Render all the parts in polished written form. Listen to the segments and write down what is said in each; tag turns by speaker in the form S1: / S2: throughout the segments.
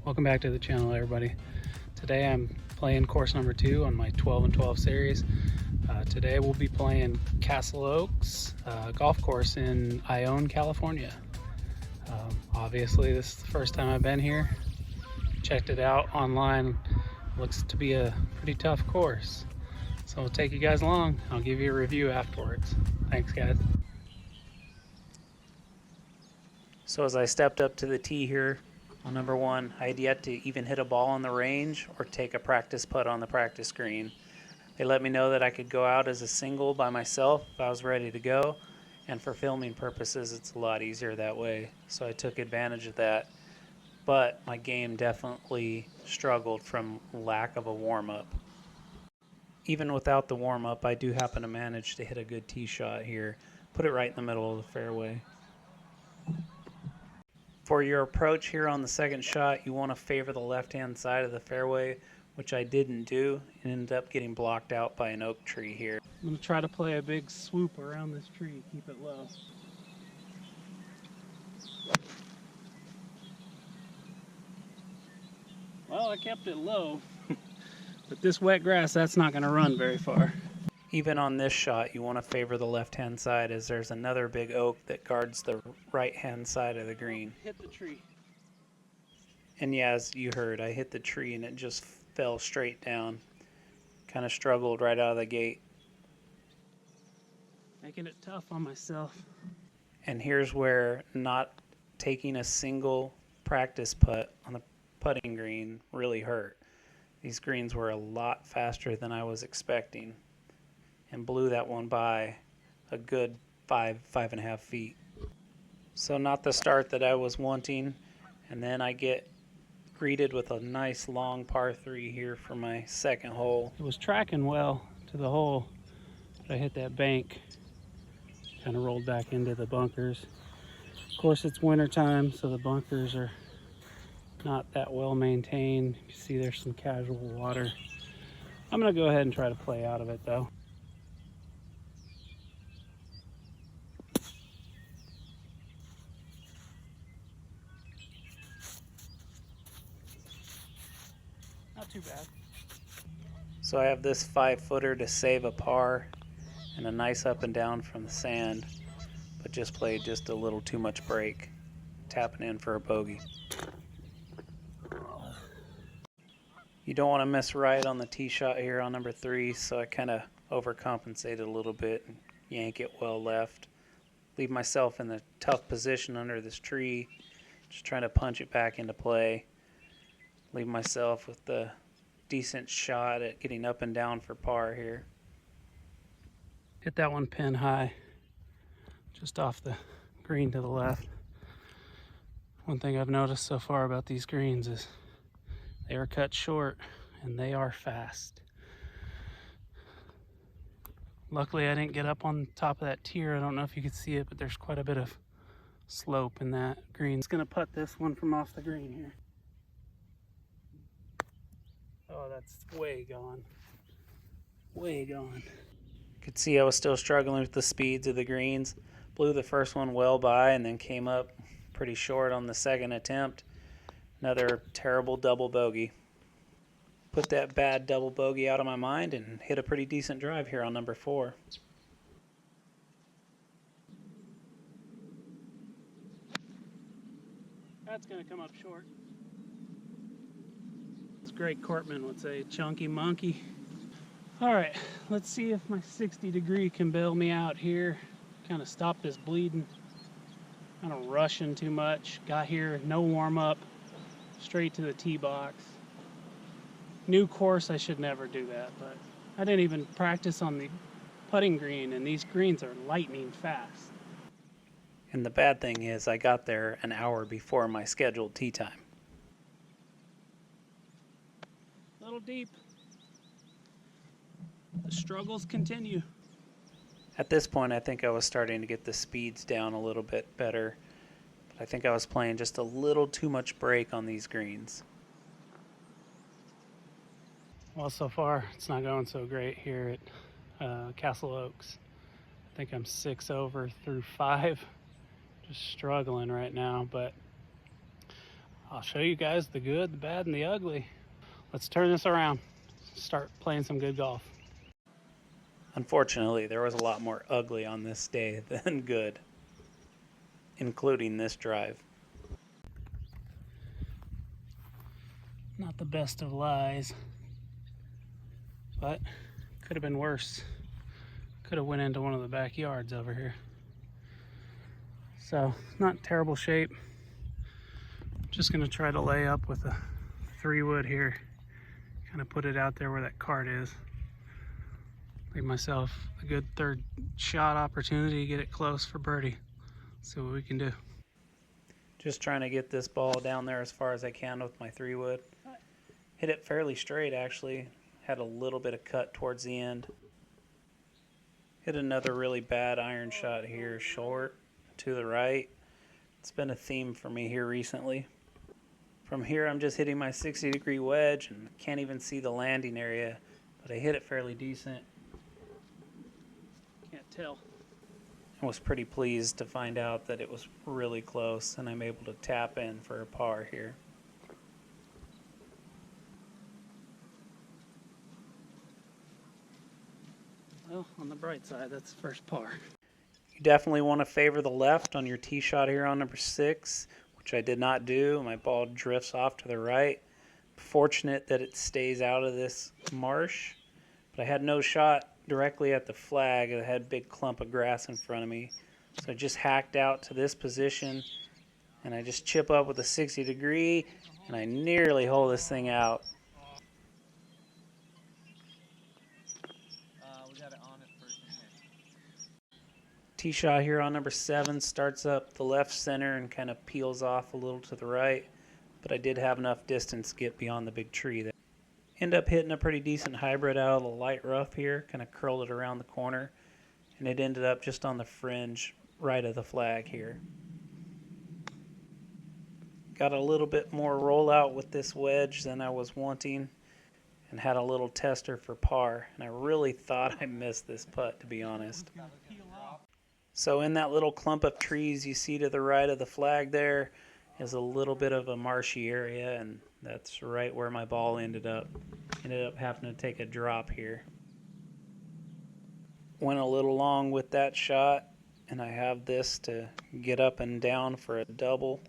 S1: Welcome back to the channel, everybody. Today I'm playing course number 2 on my 12 and 12 series. Today we'll be playing Castle Oaks golf course in Ione, California. Obviously this is the first time I've been here. Checked it out online. Looks to be a pretty tough course. So I'll take you guys along. I'll give you a review afterwards. Thanks, guys. So as I stepped up to the tee here on number 1, I had yet to even hit a ball on the range or take a practice putt on the practice green. They let me know that I could go out as a single by myself if I was ready to go, and for filming purposes it's a lot easier that way, so I took advantage of that. But my game definitely struggled from lack of a warm-up. Even without the warm-up, I do happen to manage to hit a good tee shot here, put it right in the middle of the fairway. For your approach here on the second shot, you want to favor the left-hand side of the fairway, which I didn't do, and ended up getting blocked out by an oak tree here. I'm going to try to play a big swoop around this tree, keep it low. Well, I kept it low, but this wet grass, that's not going to run very far. Even on this shot, you want to favor the left-hand side, as there's another big oak that guards the right-hand side of the green. Hit the tree. And yeah, as you heard, I hit the tree and it just fell straight down. Kind of struggled right out of the gate. Making it tough on myself. And here's where not taking a single practice putt on the putting green really hurt. These greens were a lot faster than I was expecting, and blew that one by a good 5.5 feet. So not the start that I was wanting, and then I get greeted with a nice long par 3 here for my second hole. It was tracking well to the hole, but I hit that bank, kind of rolled back into the bunkers. Of course it's winter time, so the bunkers are not that well maintained. You can see there's some casual water. I'm gonna go ahead and try to play out of it though. Not too bad. So I have this 5-footer to save a par and a nice up and down from the sand, but just played just a little too much break, tapping in for a bogey. You don't want to miss right on the tee shot here on number 3, so I kind of overcompensated a little bit and yank it well left. Leave myself in the tough position under this tree, just trying to punch it back into play. Leave myself with the decent shot at getting up and down for par here. Hit that one pin high, just off the green to the left. One thing I've noticed so far about these greens is they are cut short and they are fast. Luckily I didn't get up on top of that tier. I don't know if you could see it, but there's quite a bit of slope in that green. It's gonna putt this one from off the green here. Oh, that's way gone. Way gone. Could see I was still struggling with the speeds of the greens. Blew the first one well by and then came up pretty short on the second attempt. Another terrible double bogey. Put that bad double bogey out of my mind and hit a pretty decent drive here on number 4. That's going to come up short. It's Greg Cortman would say, chunky monkey. Alright, let's see if my 60 degree can bail me out here. Kind of stop this bleeding. Kind of rushing too much. Got here, no warm up. Straight to the tee box. New course, I should never do that, but I didn't even practice on the putting green, and these greens are lightning fast. And the bad thing is I got there an hour before my scheduled tee time. A little deep. The struggles continue. At this point, I think I was starting to get the speeds down a little bit better. I think I was playing just a little too much break on these greens. Well, so far it's not going so great here at Castle Oaks. I think I'm 6 over through 5. Just struggling right now, but
S2: I'll show you guys the good, the bad, and the ugly. Let's turn this around. Start playing some good golf.
S1: Unfortunately, there was a lot more ugly on this day than good, including this drive.
S2: Not the best of lies, but could have been worse. Could have went into one of the backyards over here. So, not terrible shape. Just gonna try to lay up with a 3-wood here. Kind of put it out there where that cart is. Leave myself a good third shot opportunity to get it close for birdie. See what we can do.
S1: Just trying to get this ball down there as far as I can with my 3-wood. Hit it fairly straight, actually. Had a little bit of cut towards the end. Hit another really bad iron shot here, short to the right. It's been a theme for me here recently. From here, I'm just hitting my 60-degree wedge and can't even see the landing area, but I hit it fairly decent.
S2: Can't tell.
S1: I was pretty pleased to find out that it was really close, and I'm able to tap in for a par here.
S2: Well, on the bright side, that's the first par.
S1: You definitely want to favor the left on your tee shot here on number 6, which I did not do. My ball drifts off to the right. Fortunate that it stays out of this marsh, but I had no shot directly at the flag. I had a big clump of grass in front of me. So I just hacked out to this position, and I just chip up with a 60-degree, and I nearly hole this thing out. Tee shot here on number 7 starts up the left center and kind of peels off a little to the right, but I did have enough distance to get beyond the big tree there. End up hitting a pretty decent hybrid out of the light rough here, kind of curled it around the corner, and it ended up just on the fringe right of the flag here. Got a little bit more rollout with this wedge than I was wanting, and had a little tester for par, and I really thought I missed this putt, to be honest. So in that little clump of trees you see to the right of the flag there is a little bit of a marshy area, and that's right where my ball ended up. Ended up having to take a drop here. Went a little long with that shot, and I have this to get up and down for a double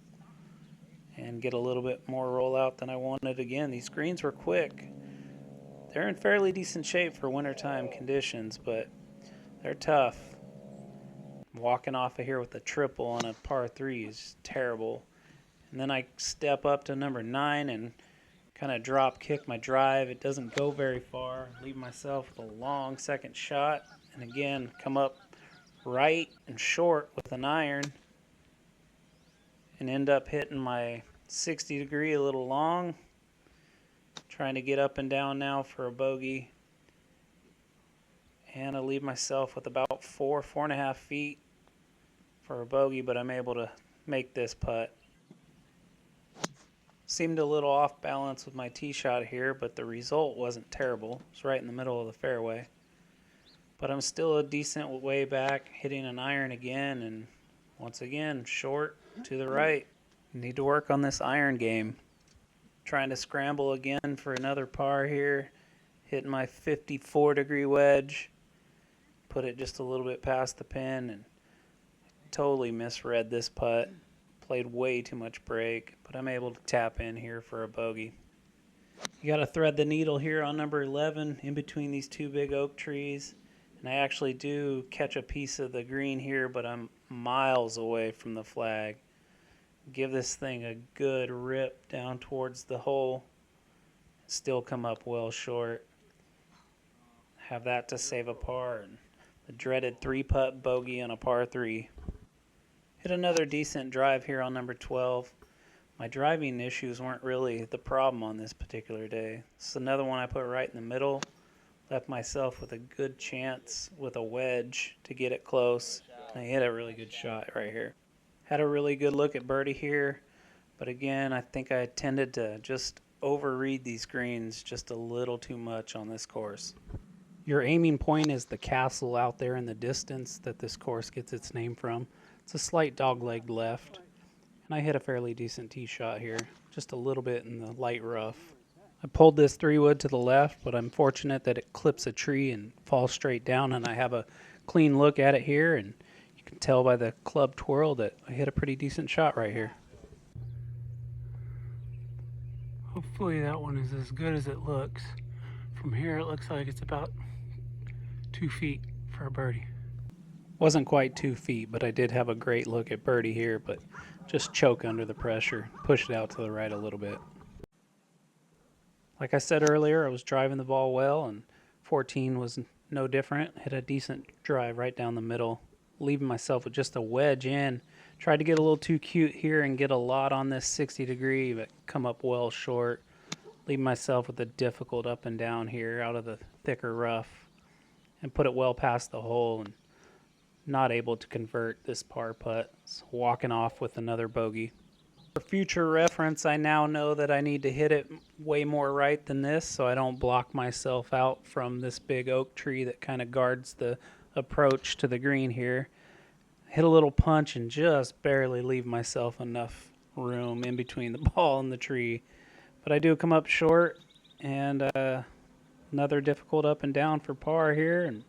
S1: and get a little bit more rollout than I wanted. Again, these greens were quick. They're in fairly decent shape for wintertime conditions, but they're tough. Walking off of here with a triple on a par 3 is terrible. And then I step up to number 9 and kind of drop kick my drive. It doesn't go very far. Leave myself with a long second shot, and again come up right and short with an iron and end up hitting my 60-degree a little long. Trying to get up and down now for a bogey, and I leave myself with about 4.5 feet for a bogey, but I'm able to make this putt. Seemed a little off balance with my tee shot here, but the result wasn't terrible. It's right in the middle of the fairway. But I'm still a decent way back, hitting an iron again, and once again, short to the right. Need to work on this iron game. Trying to scramble again for another par here. Hitting my 54-degree wedge. Put it just a little bit past the pin, and totally misread this putt. Played way too much break, but I'm able to tap in here for a bogey. You got to thread the needle here on number 11 in between these two big oak trees. And I actually do catch a piece of the green here, but I'm miles away from the flag. Give this thing a good rip down towards the hole. Still come up well short. Have that to save a par. And the dreaded 3-putt bogey on a par 3. Hit another decent drive here on number 12. My driving issues weren't really the problem on this particular day. This is another one I put right in the middle. Left myself with a good chance with a wedge to get it close. And I hit a really good shot right here. Had a really good look at birdie here, but again, I think I tended to just overread these greens just a little too much on this course. Your aiming point is the castle out there in the distance that this course gets its name from. It's a slight dogleg left, and I hit a fairly decent tee shot here, just a little bit in the light rough. I pulled this 3-wood to the left, but I'm fortunate that it clips a tree and falls straight down, and I have a clean look at it here, and you can tell by the club twirl that I hit a pretty decent shot right here.
S2: Hopefully that one is as good as it looks. From here it looks like it's about 2 feet for a birdie.
S1: Wasn't quite 2 feet, but I did have a great look at birdie here, but just choke under the pressure, push it out to the right a little bit. Like I said earlier, I was driving the ball well, and 14 was no different. Hit a decent drive right down the middle, leaving myself with just a wedge in. Tried to get a little too cute here and get a lot on this 60 degree, but come up well short. Leave myself with a difficult up and down here out of the thicker rough, and put it well past the hole, and not able to convert this par putt. So walking off with another bogey. For future reference, I now know that I need to hit it way more right than this so I don't block myself out from this big oak tree that kind of guards the approach to the green here. Hit a little punch and just barely leave myself enough room in between the ball and the tree. But I do come up short, and another difficult up and down for par here, and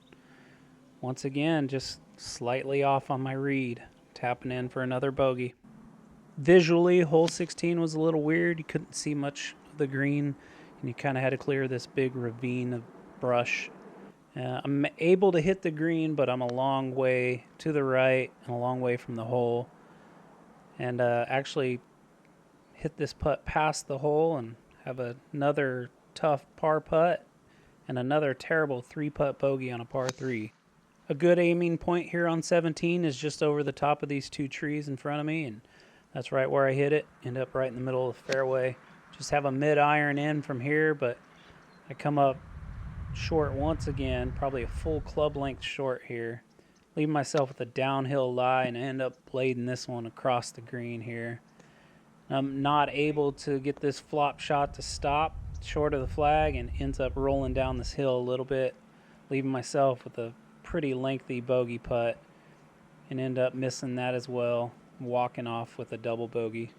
S1: once again just slightly off on my read, tapping in for another bogey. Visually, hole 16 was a little weird. You couldn't see much of the green, and you kind of had to clear this big ravine of brush. I'm able to hit the green, but I'm a long way to the right and a long way from the hole, and actually hit this putt past the hole and have another tough par putt and another terrible 3-putt bogey on a par 3. A good aiming point here on 17 is just over the top of these 2 trees in front of me, and that's right where I hit it. End up right in the middle of the fairway. Just have a mid-iron in from here, but I come up short once again, probably a full club length short here. Leave myself with a downhill lie, and I end up blading this one across the green here. I'm not able to get this flop shot to stop short of the flag, and ends up rolling down this hill a little bit, leaving myself with a pretty lengthy bogey putt, and end up missing that as well, walking off with a double bogey.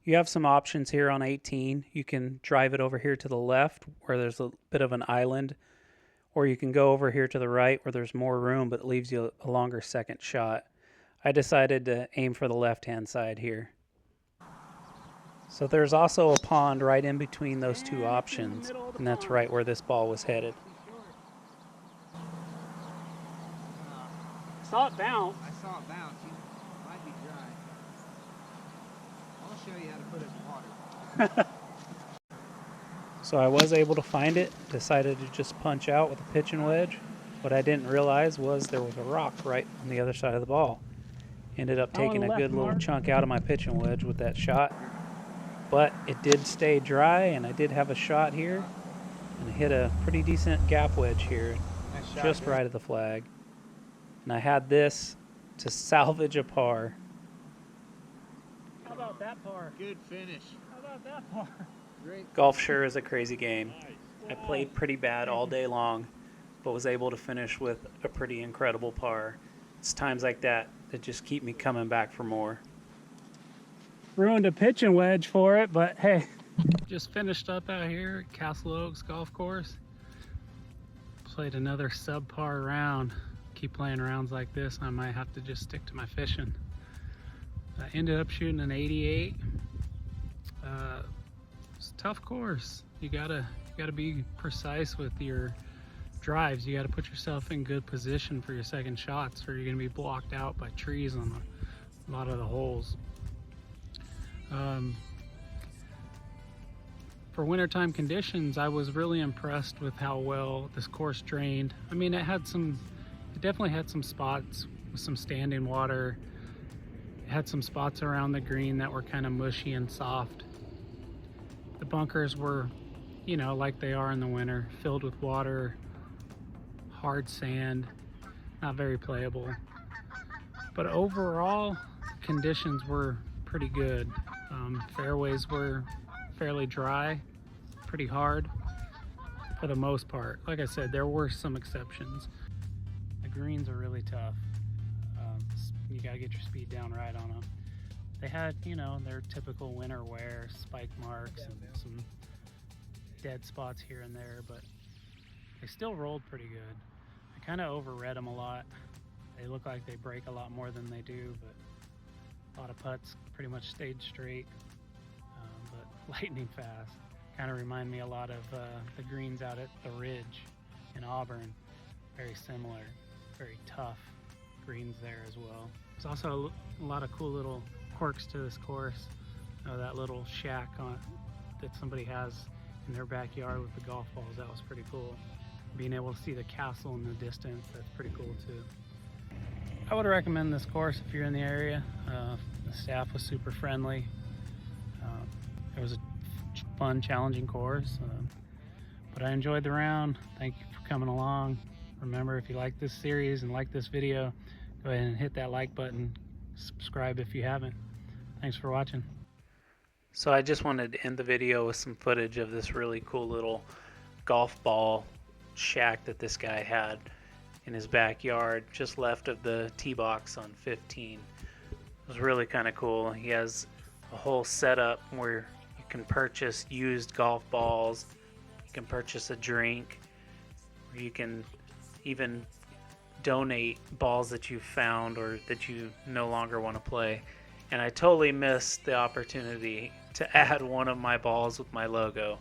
S1: You have some options here on 18. You can drive it over here to the left where there's a bit of an island, or you can go over here to the right where there's more room but it leaves you a longer second shot. I decided to aim for the left-hand side here. So there's also a pond right in between those 2 options, and that's right where this ball was headed.
S2: Saw it bounce.
S3: I saw it bounce. You might be dry. I'll show you how to put it in water.
S1: So I was able to find it, decided to just punch out with a pitching wedge. What I didn't realize was there was a rock right on the other side of the ball. Ended up taking a good little chunk out of my pitching wedge with that shot. But it did stay dry, and I did have a shot here, and I hit a pretty decent gap wedge here, just right at the flag. And I had this to salvage a par.
S2: How about that par?
S3: Good finish.
S2: How about that par?
S3: Great.
S1: Golf sure is a crazy game. I played pretty bad all day long, but was able to finish with a pretty incredible par. It's times like that that just keep me coming back for more.
S2: Ruined a pitching wedge for it, but hey. Just finished up out here at Castle Oaks Golf Course. Played another subpar round. Keep playing rounds like this, I might have to just stick to my fishing. I ended up shooting an 88. It's a tough course. You gotta be precise with your drives. You gotta put yourself in good position for your second shots, or you're gonna be blocked out by trees on a lot of the holes. For wintertime conditions, I was really impressed with how well this course drained. I mean, it definitely had some spots with some standing water. It had some spots around the green that were kind of mushy and soft. The bunkers were, you know, like they are in the winter, filled with water, hard sand, not very playable. But overall, conditions were pretty good. Fairways were fairly dry, pretty hard for the most part. Like I said, there were some exceptions. The greens are really tough. you gotta get your speed down right on them. They had, you know, their typical winter wear, spike marks and some dead spots here and there, but they still rolled pretty good. I kind of overread them a lot. They look like they break a lot more than they do, but a lot of putts pretty much stayed straight, but lightning fast. Kind of remind me a lot of the greens out at the Ridge in Auburn. Very similar, very tough greens there as well. There's also a lot of cool little quirks to this course. That little shack that somebody has in their backyard with the golf balls, that was pretty cool. Being able to see the castle in the distance, that's pretty cool too. I would recommend this course if you're in the area. The staff was super friendly. It was a fun, challenging course, but I enjoyed the round. Thank you for coming along. Remember, if you like this series and like this video, go ahead and hit that like button. Subscribe if you haven't. Thanks for watching.
S1: So I just wanted to end the video with some footage of this really cool little golf ball shack that this guy had in his backyard, just left of the tee box on 15. It was really kind of cool. He has a whole setup where you can purchase used golf balls, you can purchase a drink, or you can even donate balls that you found or that you no longer want to play. And I totally missed the opportunity to add one of my balls with my logo.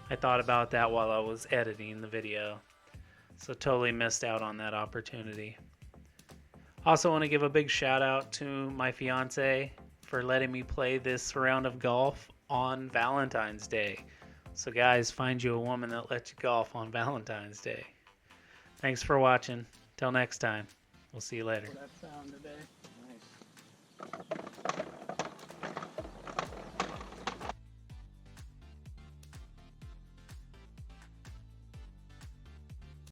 S1: I thought about that while I was editing the video, so totally missed out on that opportunity. Also want to give a big shout out to my fiance for letting me play this round of golf on Valentine's Day. So guys, find you a woman that lets you golf on Valentine's Day. Thanks for watching. Till next time. We'll see you later.
S2: That sound today. Nice.